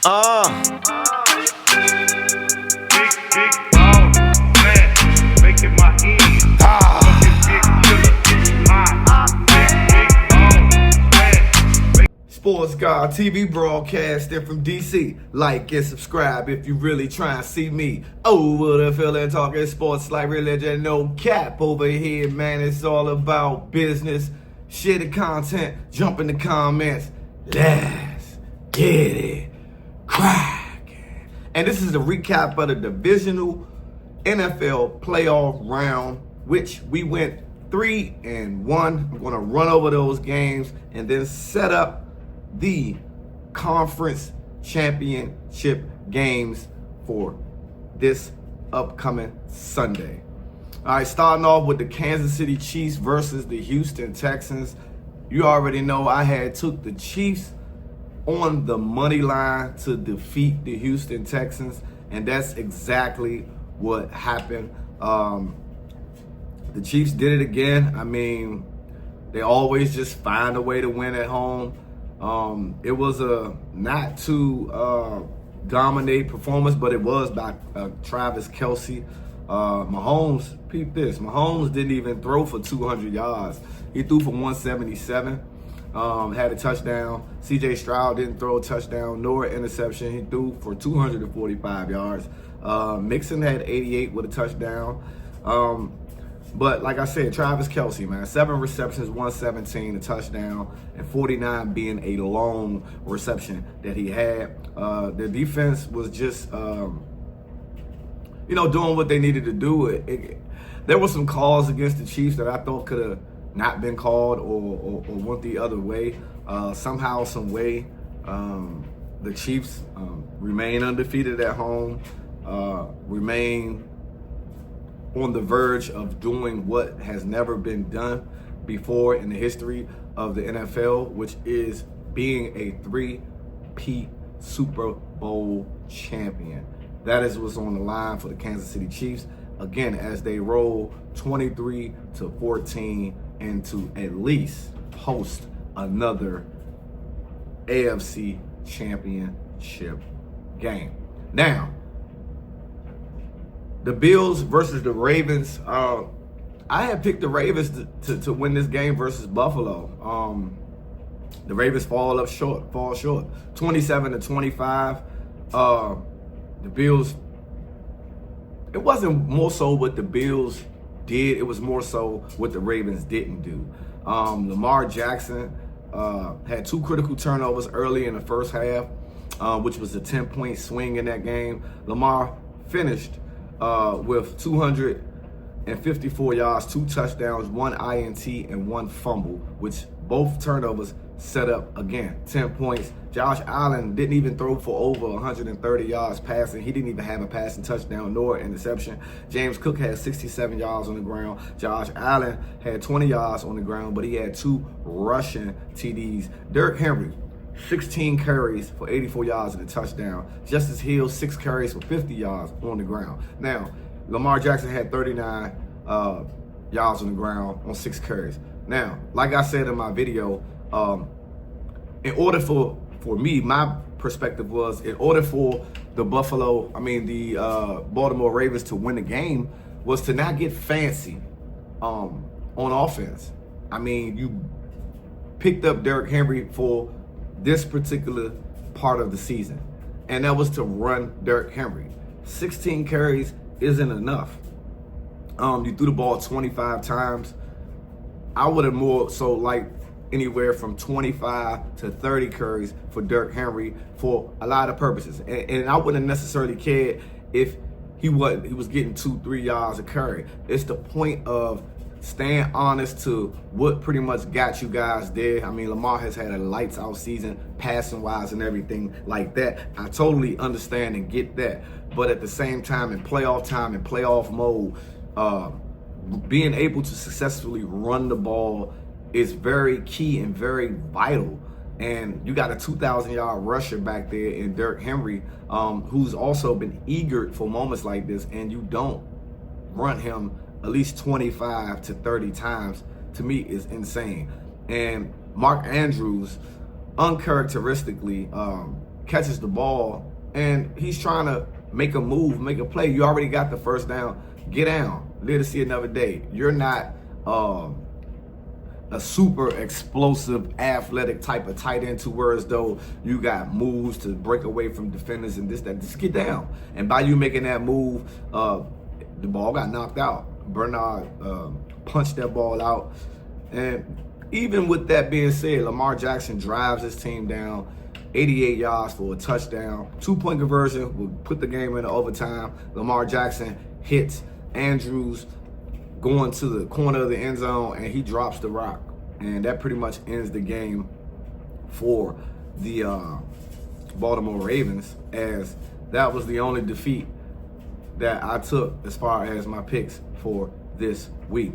Uh, Big ball, flat, making my end. Fucking big killer, big ball, flat. Sports God TV broadcasting from DC. Like and subscribe if you really try and see me over the field talking sports like religion. No cap over here, man. It's all about business. Share the content. Jump in the comments. Let's get it cracking. And this is a recap of the divisional NFL playoff round, which we went 3-1. I'm going to run over those games and then set up the conference championship games for this upcoming Sunday. All right, starting off with the Kansas City Chiefs versus the Houston Texans. You already know I took the Chiefs on the money line to defeat the Houston Texans, and that's exactly what happened. The Chiefs did it again. I mean, they always just find a way to win at home. It was a not too dominate performance, but it was by Travis Kelce. Mahomes, peep this. Mahomes didn't even throw for 200 yards. He threw for 177. Had a touchdown. CJ Stroud didn't throw a touchdown nor an interception. He threw for 245 yards. Mixon had 88 with a touchdown. But like I said, Travis Kelce, man, 7 receptions, 117, a touchdown, and 49 being a long reception that he had. The defense was just, doing what they needed to do. There were some calls against the Chiefs that I thought could have not been called or went the other way. Somehow, some way, the Chiefs remain undefeated at home, remain on the verge of doing what has never been done before in the history of the NFL, which is being a 3-peat Super Bowl champion. That is what's on the line for the Kansas City Chiefs, again, as they roll 23-14 and to at least host another AFC championship game. Now, the Bills versus the Ravens. I had picked the Ravens to win this game versus Buffalo. The Ravens fall short, 27-25. The Bills, it wasn't more so what the Bills did, it was more so what the Ravens didn't do. Lamar Jackson had 2 critical turnovers early in the first half, which was a 10-point swing in that game. Lamar finished with 254 yards, 2 touchdowns, 1 INT, and 1 fumble, which both turnovers set up, again, 10 points. Josh Allen didn't even throw for over 130 yards passing. He didn't even have a passing touchdown nor interception. James Cook had 67 yards on the ground. Josh Allen had 20 yards on the ground, but he had 2 rushing TDs. Derrick Henry, 16 carries for 84 yards and a touchdown. Justice Hill, 6 carries for 50 yards on the ground. Now, Lamar Jackson had 39 yards on the ground on 6 carries. Now, like I said in my video, in order for me, my perspective was, in order for the Baltimore Ravens to win the game, was to not get fancy on offense. I mean, you picked up Derrick Henry for this particular part of the season, and that was to run Derrick Henry. 16 carries isn't enough. You threw the ball 25 times. I would have more so liked anywhere from 25 to 30 carries for Derrick Henry for a lot of purposes. And I wouldn't necessarily care if he was getting 2-3 yards a carry. It's the point of staying honest to what pretty much got you guys there. I mean, Lamar has had a lights out season, passing wise and everything like that. I totally understand and get that. But at the same time, in playoff mode, being able to successfully run the ball is very key and very vital. And you got a 2,000-yard rusher back there in Derrick Henry, who's also been eager for moments like this, and you don't run him at least 25 to 30 times, to me, is insane. And Mark Andrews, uncharacteristically, catches the ball and he's trying to make a move, make a play. You already got the first down. Get down. Live to see another day. You're not a super explosive, athletic type of tight end to where as though you got moves to break away from defenders and this, that. Just get down. And by you making that move, the ball got knocked out. Bernard punched that ball out. And even with that being said, Lamar Jackson drives his team down, 88 yards for a touchdown. 2-point conversion will put the game into overtime. Lamar Jackson hits Andrews going to the corner of the end zone, and he drops the rock. And that pretty much ends the game for the Baltimore Ravens, as that was the only defeat that I took as far as my picks for this week.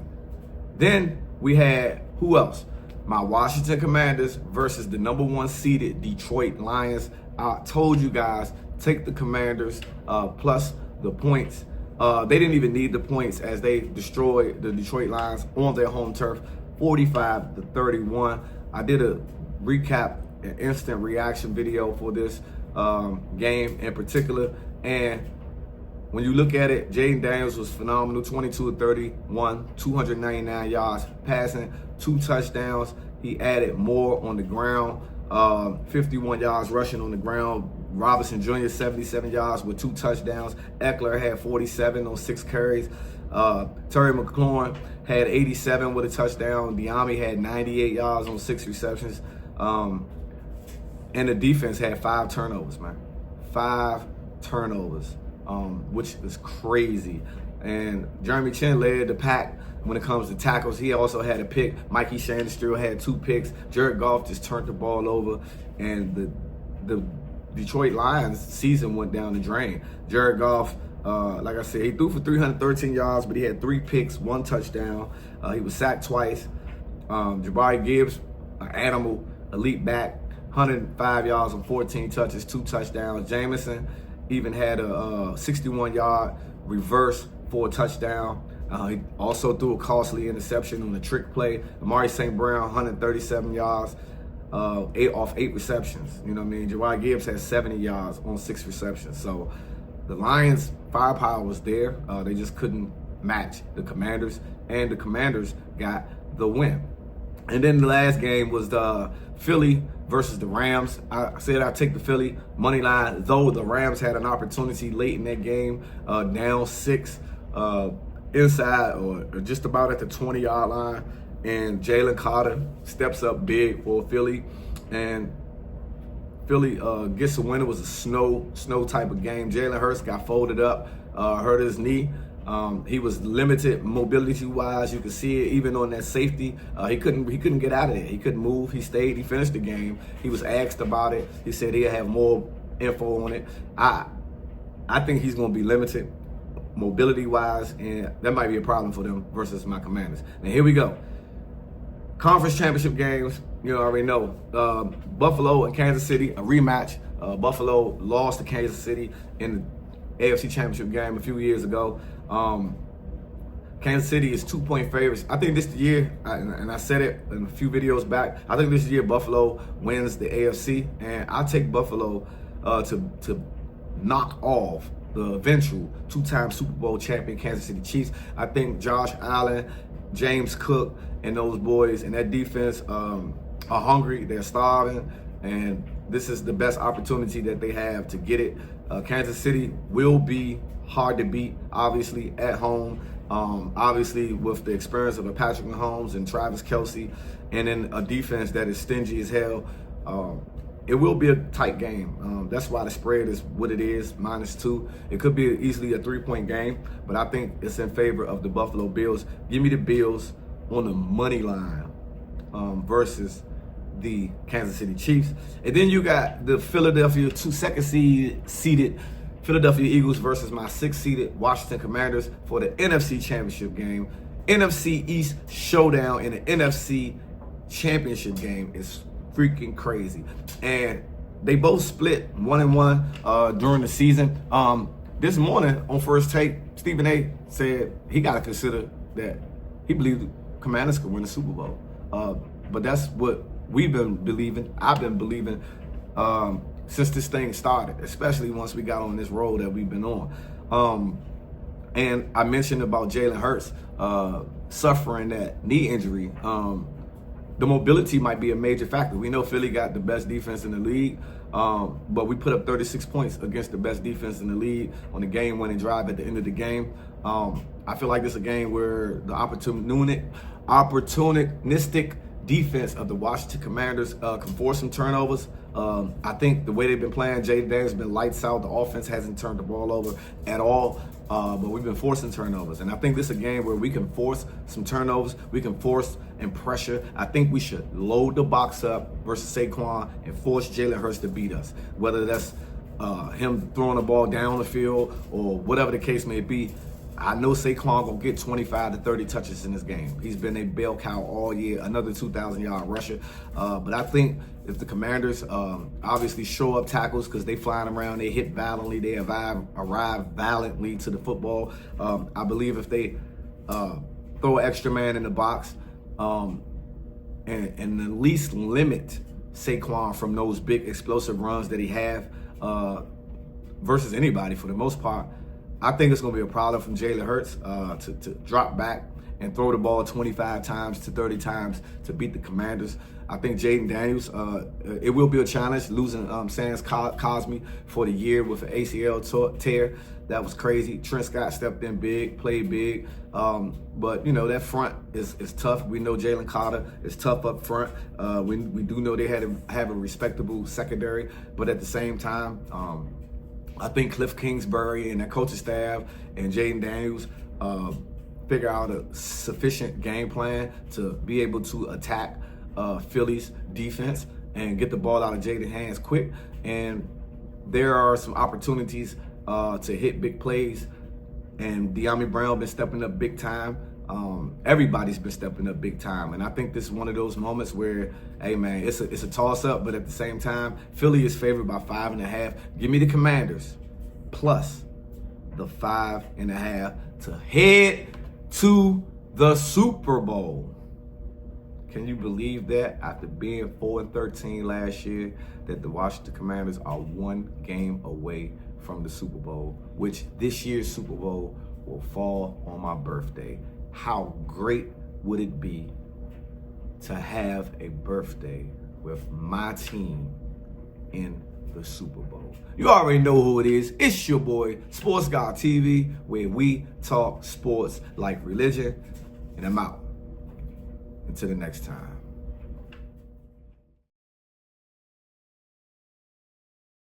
Then we had, who else? My Washington Commanders versus the number 1 seeded Detroit Lions. I told you guys, take the Commanders plus the points. They didn't even need the points as they destroyed the Detroit Lions on their home turf, 45-31. I did a recap, an instant reaction video for this game in particular. And when you look at it, Jayden Daniels was phenomenal, 22-31, 299 yards passing, 2 touchdowns. He added more on the ground, 51 yards rushing on the ground. Robinson Jr., 77 yards with 2 touchdowns. Eckler had 47 on 6 carries. Terry McLaurin had 87 with a touchdown. Diami had 98 yards on 6 receptions. And the defense had 5 turnovers, man. 5 turnovers, which is crazy. And Jeremy Chin led the pack when it comes to tackles. He also had a pick. Mikey Sandstrom had 2 picks. Jared Goff just turned the ball over. And the Detroit Lions season went down the drain. Jared Goff, like I said, he threw for 313 yards, but he had 3 picks, 1 touchdown. He was sacked twice. Jabari Gibbs, an animal, elite back, 105 yards on 14 touches, 2 touchdowns. Jameson even had a 61-yard reverse for a touchdown. He also threw a costly interception on the trick play. Amari St. Brown, 137 yards. 8 receptions. You know what I mean? Jawad Gibbs had 70 yards on 6 receptions. So the Lions' firepower was there. They just couldn't match the Commanders, and the Commanders got the win. And then the last game was the Philly versus the Rams. I said I'd take the Philly money line, though the Rams had an opportunity late in that game, down 6 inside or just about at the 20-yard line. And Jalen Carter steps up big for Philly, and Philly gets the win. It was a snow type of game. Jalen Hurts got folded up, hurt his knee. He was limited mobility-wise. You could see it even on that safety. He couldn't get out of there. He couldn't move. He stayed. He finished the game. He was asked about it. He said he'll have more info on it. I think he's going to be limited mobility-wise, and that might be a problem for them versus my Commanders. Now here we go. Conference championship games, you already know. Buffalo and Kansas City, a rematch. Buffalo lost to Kansas City in the AFC championship game a few years ago. Kansas City is 2-point favorites. I think this year, and I said it in a few videos back, I think this year Buffalo wins the AFC, and I'll take Buffalo to knock off the eventual 2-time Super Bowl champion Kansas City Chiefs. I think Josh Allen, James Cook, and those boys and that defense are hungry. They're starving, and this is the best opportunity that they have to get it. Kansas City will be hard to beat, obviously, at home. Obviously, with the experience of a Patrick Mahomes and Travis Kelce, and then a defense that is stingy as hell. It will be a tight game. That's why the spread is what it is, -2. It could be easily a 3-point game, but I think it's in favor of the Buffalo Bills. Give me the Bills on the money line versus the Kansas City Chiefs. And then you got the Philadelphia second seeded Philadelphia Eagles versus my 6th seeded Washington Commanders for the NFC Championship game. NFC East showdown in the NFC Championship game is freaking crazy. And they both split 1-1 during the season. This morning on First Take, Stephen A said he got to consider that he believed the Commanders could win the Super Bowl. But that's what we've been believing. I've been believing since this thing started, especially once we got on this road that we've been on. And I mentioned about Jalen Hurts suffering that knee injury. The mobility might be a major factor. We know Philly got the best defense in the league, but we put up 36 points against the best defense in the league on the game-winning drive at the end of the game. I feel like this is a game where the opportunistic defense of the Washington Commanders can force some turnovers. I think the way they've been playing, Jayden Daniels has been lights out. The offense hasn't turned the ball over at all, but we've been forcing turnovers. And I think this is a game where we can force some turnovers. We can force and pressure. I think we should load the box up versus Saquon and force Jalen Hurts to beat us, whether that's him throwing the ball down the field or whatever the case may be. I know Saquon gonna get 25 to 30 touches in this game. He's been a bell cow all year, another 2,000-yard rusher. But I think if the Commanders obviously show up tackles because they flying around, they hit valiantly, they arrive valiantly to the football. I believe if they throw an extra man in the box and at least limit Saquon from those big explosive runs that he have versus anybody for the most part, I think it's going to be a problem from Jalen Hurts to drop back and throw the ball 25 times to 30 times to beat the Commanders. I think Jayden Daniels, it will be a challenge losing Sans Cosme for the year with an ACL tear. That was crazy. Trent Scott stepped in big, played big. But, you know, that front is tough. We know Jalen Carter is tough up front. We do know they have a respectable secondary. But at the same time, I think Cliff Kingsbury and that coaching staff and Jayden Daniels figure out a sufficient game plan to be able to attack Philly's defense and get the ball out of Jayden's hands quick. And there are some opportunities to hit big plays. And De'Ami Brown been stepping up big time. Everybody's been stepping up big time. And I think this is one of those moments where, hey man, it's a toss-up, but at the same time, Philly is favored by 5.5. Give me the Commanders plus the 5.5 to head to the Super Bowl. Can you believe that after being 4-13 last year, that the Washington Commanders are one game away from the Super Bowl, which this year's Super Bowl will fall on my birthday. How great would it be to have a birthday with my team in the Super Bowl? You already know who it is. It's your boy, Sports God TV, where we talk sports like religion. And I'm out. Until the next time.